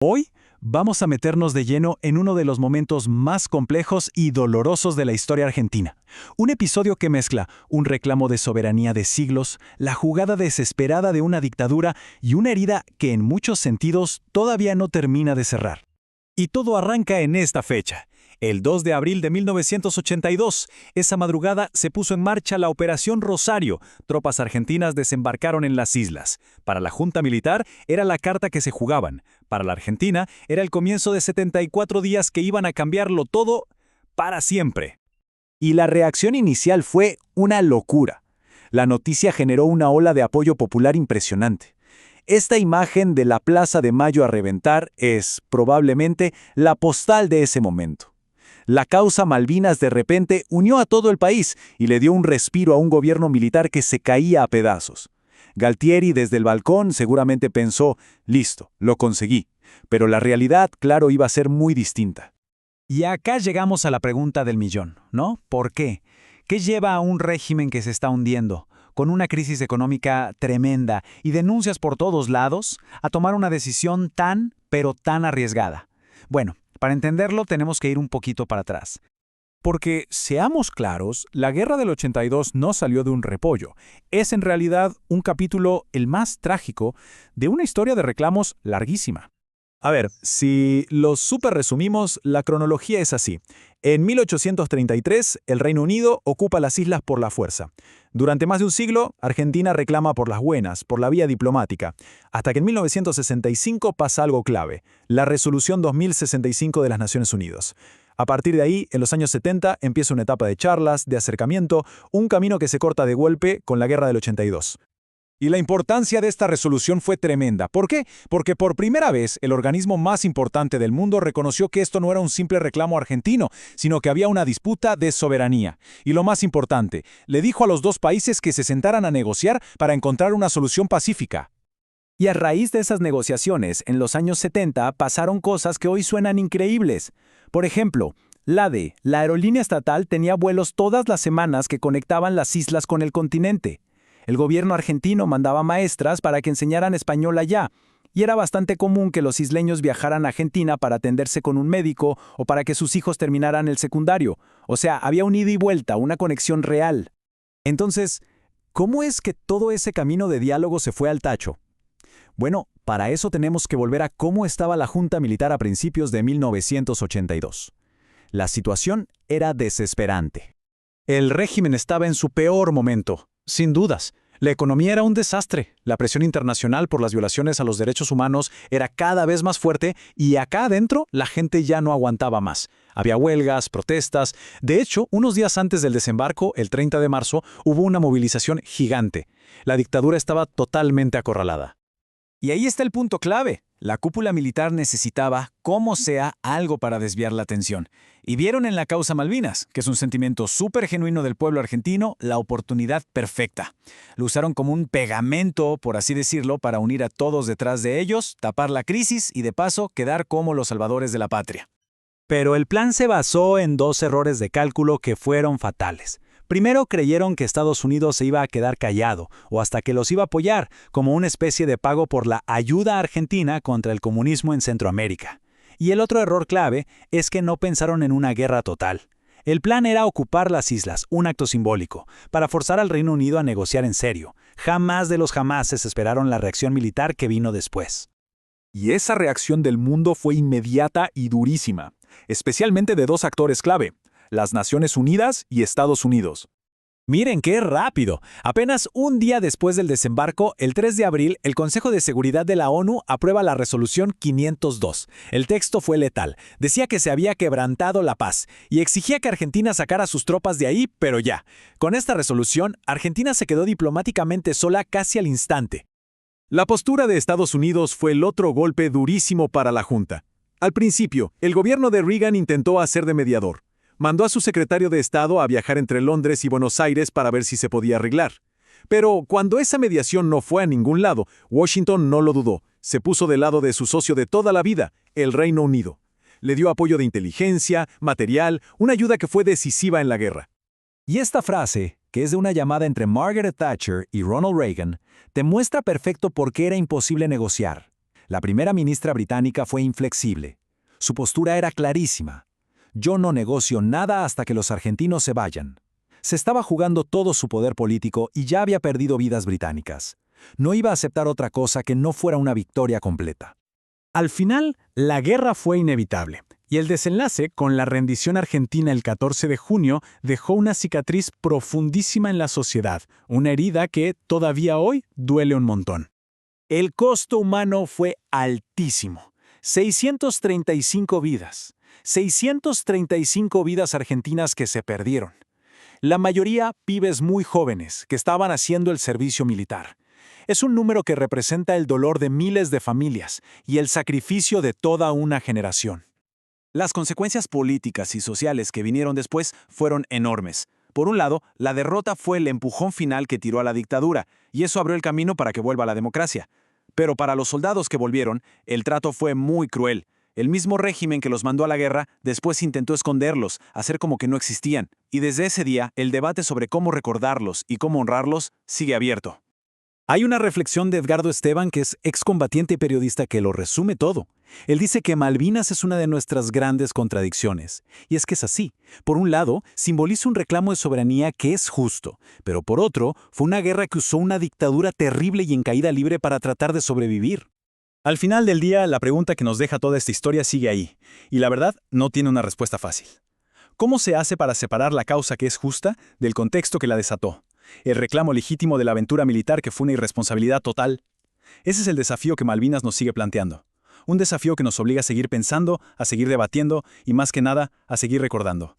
Hoy vamos a meternos de lleno en uno de los momentos más complejos y dolorosos de la historia argentina. Un episodio que mezcla un reclamo de soberanía de siglos, la jugada desesperada de una dictadura y una herida que en muchos sentidos todavía no termina de cerrar. Y todo arranca en esta fecha. El 2 de abril de 1982, esa madrugada se puso en marcha la Operación Rosario. Tropas argentinas desembarcaron en las islas. Para la Junta Militar era la carta que se jugaban. Para la Argentina era el comienzo de 74 días que iban a cambiarlo todo para siempre. Y la reacción inicial fue una locura. La noticia generó una ola de apoyo popular impresionante. Esta imagen de la Plaza de Mayo a reventar es, probablemente, la postal de ese momento. La causa Malvinas de repente unió a todo el país y le dio un respiro a un gobierno militar que se caía a pedazos. Galtieri desde el balcón seguramente pensó, listo, lo conseguí. Pero la realidad, claro, iba a ser muy distinta. Y acá llegamos a la pregunta del millón, ¿no? ¿Por qué? ¿Qué lleva a un régimen que se está hundiendo, con una crisis económica tremenda y denuncias por todos lados, a tomar una decisión tan, pero tan arriesgada? Bueno, para entenderlo tenemos que ir un poquito para atrás. Porque, seamos claros, la guerra del 82 no salió de un repollo. Es en realidad un capítulo, el más trágico, de una historia de reclamos larguísima. A ver, si lo súper resumimos, la cronología es así. En 1833, el Reino Unido ocupa las islas por la fuerza. Durante más de un siglo, Argentina reclama por las buenas, por la vía diplomática, hasta que en 1965 pasa algo clave, la Resolución 2065 de las Naciones Unidas. A partir de ahí, en los años 70, empieza una etapa de charlas, de acercamiento, un camino que se corta de golpe con la Guerra del 82. Y la importancia de esta resolución fue tremenda. ¿Por qué? Porque por primera vez el organismo más importante del mundo reconoció que esto no era un simple reclamo argentino, sino que había una disputa de soberanía. Y lo más importante, le dijo a los dos países que se sentaran a negociar para encontrar una solución pacífica. Y a raíz de esas negociaciones, en los años 70 pasaron cosas que hoy suenan increíbles. Por ejemplo, la aerolínea estatal tenía vuelos todas las semanas que conectaban las islas con el continente. El gobierno argentino mandaba maestras para que enseñaran español allá, y era bastante común que los isleños viajaran a Argentina para atenderse con un médico o para que sus hijos terminaran el secundario. O sea, había un ida y vuelta, una conexión real. Entonces, ¿cómo es que todo ese camino de diálogo se fue al tacho? Bueno, para eso tenemos que volver a cómo estaba la Junta Militar a principios de 1982. La situación era desesperante. El régimen estaba en su peor momento. Sin dudas, la economía era un desastre, la presión internacional por las violaciones a los derechos humanos era cada vez más fuerte y acá adentro la gente ya no aguantaba más. Había huelgas, protestas. De hecho, unos días antes del desembarco, el 30 de marzo, hubo una movilización gigante. La dictadura estaba totalmente acorralada. Y ahí está el punto clave. La cúpula militar necesitaba, como sea, algo para desviar la atención. Y vieron en la causa Malvinas, que es un sentimiento súper genuino del pueblo argentino, la oportunidad perfecta. Lo usaron como un pegamento, por así decirlo, para unir a todos detrás de ellos, tapar la crisis y de paso quedar como los salvadores de la patria. Pero el plan se basó en dos errores de cálculo que fueron fatales. Primero creyeron que Estados Unidos se iba a quedar callado, o hasta que los iba a apoyar, como una especie de pago por la ayuda argentina contra el comunismo en Centroamérica. Y el otro error clave es que no pensaron en una guerra total. El plan era ocupar las islas, un acto simbólico, para forzar al Reino Unido a negociar en serio. Jamás de los jamases esperaron la reacción militar que vino después. Y esa reacción del mundo fue inmediata y durísima, especialmente de dos actores clave: las Naciones Unidas y Estados Unidos. Miren qué rápido. Apenas un día después del desembarco, el 3 de abril, el Consejo de Seguridad de la ONU aprueba la Resolución 502. El texto fue letal. Decía que se había quebrantado la paz y exigía que Argentina sacara sus tropas de ahí, pero ya. Con esta resolución, Argentina se quedó diplomáticamente sola casi al instante. La postura de Estados Unidos fue el otro golpe durísimo para la Junta. Al principio, el gobierno de Reagan intentó hacer de mediador. Mandó a su secretario de Estado a viajar entre Londres y Buenos Aires para ver si se podía arreglar. Pero cuando esa mediación no fue a ningún lado, Washington no lo dudó. Se puso del lado de su socio de toda la vida, el Reino Unido. Le dio apoyo de inteligencia, material, una ayuda que fue decisiva en la guerra. Y esta frase, que es de una llamada entre Margaret Thatcher y Ronald Reagan, te muestra perfecto por qué era imposible negociar. La primera ministra británica fue inflexible. Su postura era clarísima. Yo no negocio nada hasta que los argentinos se vayan. Se estaba jugando todo su poder político y ya había perdido vidas británicas. No iba a aceptar otra cosa que no fuera una victoria completa. Al final, la guerra fue inevitable, y el desenlace, con la rendición argentina el 14 de junio, dejó una cicatriz profundísima en la sociedad, una herida que, todavía hoy, duele un montón. El costo humano fue altísimo. 635 vidas. 635 vidas argentinas que se perdieron. La mayoría pibes muy jóvenes que estaban haciendo el servicio militar. Es un número que representa el dolor de miles de familias y el sacrificio de toda una generación. Las consecuencias políticas y sociales que vinieron después fueron enormes. Por un lado, la derrota fue el empujón final que tiró a la dictadura, y eso abrió el camino para que vuelva la democracia. Pero para los soldados que volvieron, el trato fue muy cruel. El mismo régimen que los mandó a la guerra después intentó esconderlos, hacer como que no existían, y desde ese día el debate sobre cómo recordarlos y cómo honrarlos sigue abierto. Hay una reflexión de Edgardo Esteban, que es excombatiente y periodista, que lo resume todo. Él dice que Malvinas es una de nuestras grandes contradicciones. Y es que es así. Por un lado, simboliza un reclamo de soberanía que es justo, pero por otro, fue una guerra que usó una dictadura terrible y en caída libre para tratar de sobrevivir. Al final del día, la pregunta que nos deja toda esta historia sigue ahí, y la verdad no tiene una respuesta fácil. ¿Cómo se hace para separar la causa que es justa del contexto que la desató? El reclamo legítimo de la aventura militar que fue una irresponsabilidad total. Ese es el desafío que Malvinas nos sigue planteando. Un desafío que nos obliga a seguir pensando, a seguir debatiendo y más que nada, a seguir recordando.